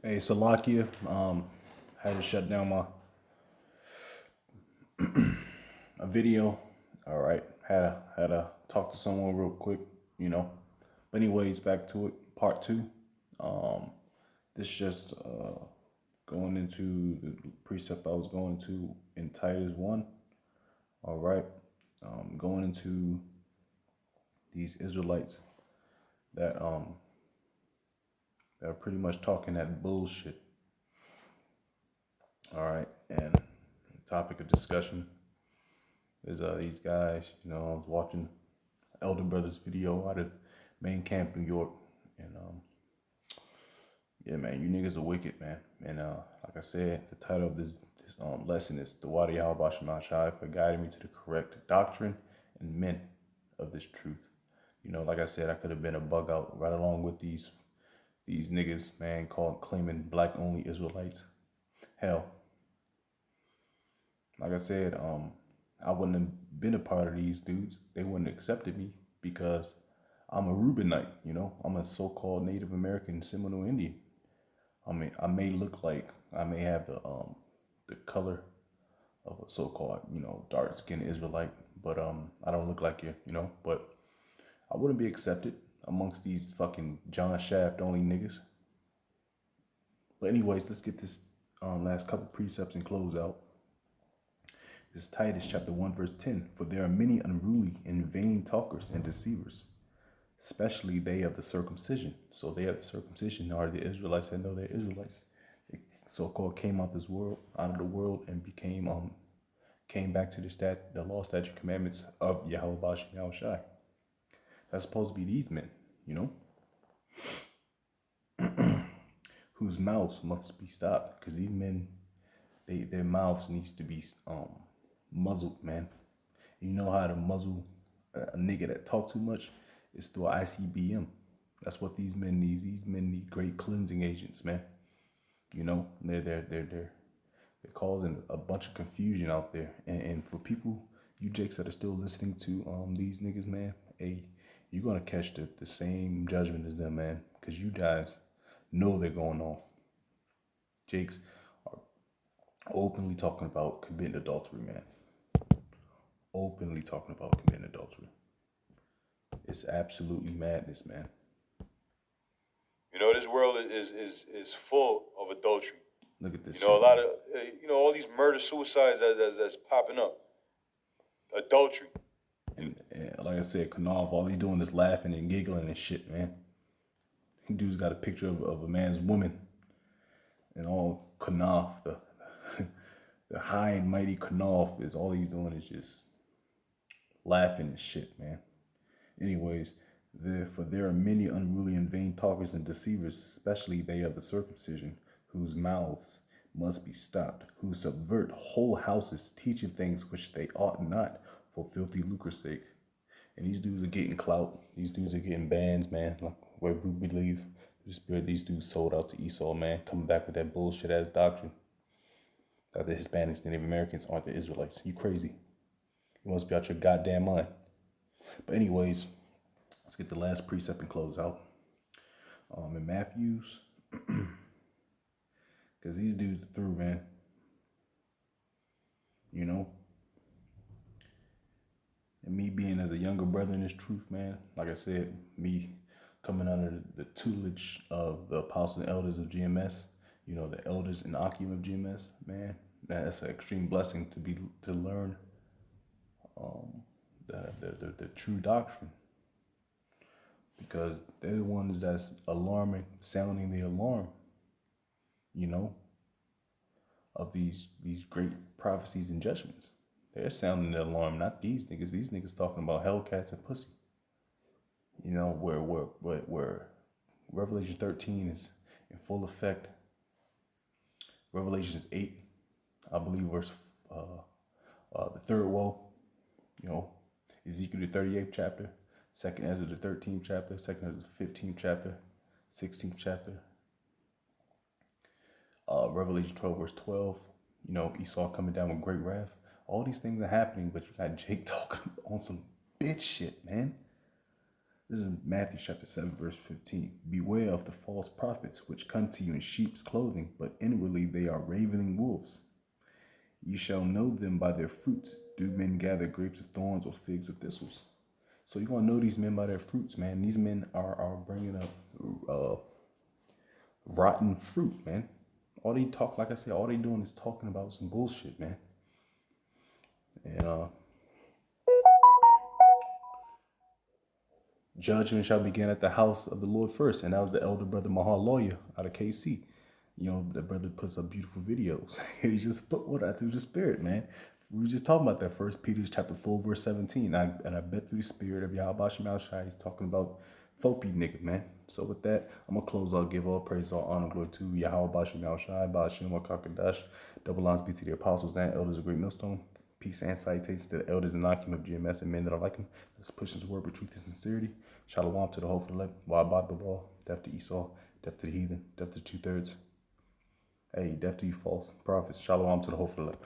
Hey, Salakia, had to shut down my a video. All right, had to talk to someone real quick, you know. But anyways, back to it. Part two. Um, this just going into the precept I was going to in Titus 1. All right, going into these Israelites that that are pretty much talking that bullshit. All right, and the topic of discussion is these guys. I was watching Elder Brothers video out of main camp, New York, and yeah, man, you niggas are wicked, man. And like I said, the title of this lesson is "The Wadi Shai for guiding me to the correct doctrine and men of this truth." Like I said, I could have been a bug out right along with these niggas, man, claiming black only Israelites. Hell, like I said, I wouldn't have been a part of these dudes. They wouldn't have accepted me because I'm a Reubenite, I'm a so-called Native American Seminole Indian. I mean, I may look like I may have the color of a so-called, dark-skinned Israelite, but I don't look like you, but I wouldn't be accepted amongst these fucking John Shaft only niggas. But anyways, let's get this last couple precepts and close out. This is Titus chapter 1, verse 10. For there are many unruly and vain talkers and deceivers, especially they of the circumcision. So they of the circumcision are the Israelites that know they're Israelites. They so-called came out of the world, and came back to the law, statute, commandments of Yahweh Shai. That's supposed to be these men, whose mouths must be stopped, because these men, their mouths needs to be muzzled, man. You know how to muzzle a nigga that talk too much? It's through ICBM. That's what these men need. These men need great cleansing agents, man. They're causing a bunch of confusion out there. And for people, you jakes that are still listening to these niggas, man, hey, you're gonna catch the same judgment as them, man, because you guys know they're going off. Jakes are openly talking about committing adultery, man. Openly talking about committing adultery. It's absolutely madness, man. This world is full of adultery. Look at this. A lot of all these murder suicides that's popping up. Adultery. And like I said, Knopf, all he's doing is laughing and giggling and shit, man. Dude's got a picture of a man's woman, and all Knopf, the high and mighty Knopf, is all he's doing is just laughing and shit, man. Anyways, for there are many unruly and vain talkers and deceivers, especially they of the circumcision, whose mouths must be stopped, who subvert whole houses, teaching things which they ought not, for filthy lucre's sake. And these dudes are getting clout. These dudes are getting bans, man. Like where we believe the spirit, these dudes sold out to Esau, man, coming back with that bullshit ass doctrine that the Hispanics, Native Americans aren't the Israelites. You crazy. You must be out your goddamn mind. But anyways, let's get the last precept and close out. In Matthew's, because these dudes are through, man. And me being as a younger brother in this truth, man, like I said, me coming under the tutelage of the apostles and elders of GMS, the elders and Akim of GMS, man, that's an extreme blessing to learn the true doctrine, because they're the ones that's sounding the alarm, of these great prophecies and judgments. They're sounding the alarm, not these niggas. These niggas talking about hellcats and pussy. Where Revelation 13 is in full effect. Revelation 8, I believe, verse the third woe. Ezekiel the 38th chapter, Second Ezra the 13th chapter, Second Ezra the 15th chapter, 16th chapter. Revelation 12 verse 12. Esau coming down with great wrath. All these things are happening, but you got Jake talking on some bitch shit, man. This is Matthew chapter 7, verse 15. Beware of the false prophets, which come to you in sheep's clothing, but inwardly they are ravening wolves. You shall know them by their fruits. Do men gather grapes of thorns or figs of thistles? So you're going to know these men by their fruits, man. These men are bringing up rotten fruit, man. All they talk, like I said, all they doing is talking about some bullshit, man. And judgment shall begin at the house of the Lord first. And that was the elder brother Mahal Lawyer out of KC. You know, the brother puts up beautiful videos. He just put what out through the spirit, man. We were just talking about that. First Peter chapter 4, verse 17. And I bet through the spirit of Yahweh Shemel Shai, he's talking about Fopi nigga, man. So with that, I'm gonna close out, give all praise, all honor, glory to Yahweh Shemel Shai, Ba'ashim Wakakadash. Double lines be to the apostles and elders of Great Millstone. Peace and salutations to the elders and Akim of GMS and men that are like him. Let's push his word with truth and sincerity. Shalom to the whole for the elect. Wabad Babal. Death to Esau. Death to the heathen. Death to 2/3. Hey, death to you false prophets. Shalom to the whole for the elect.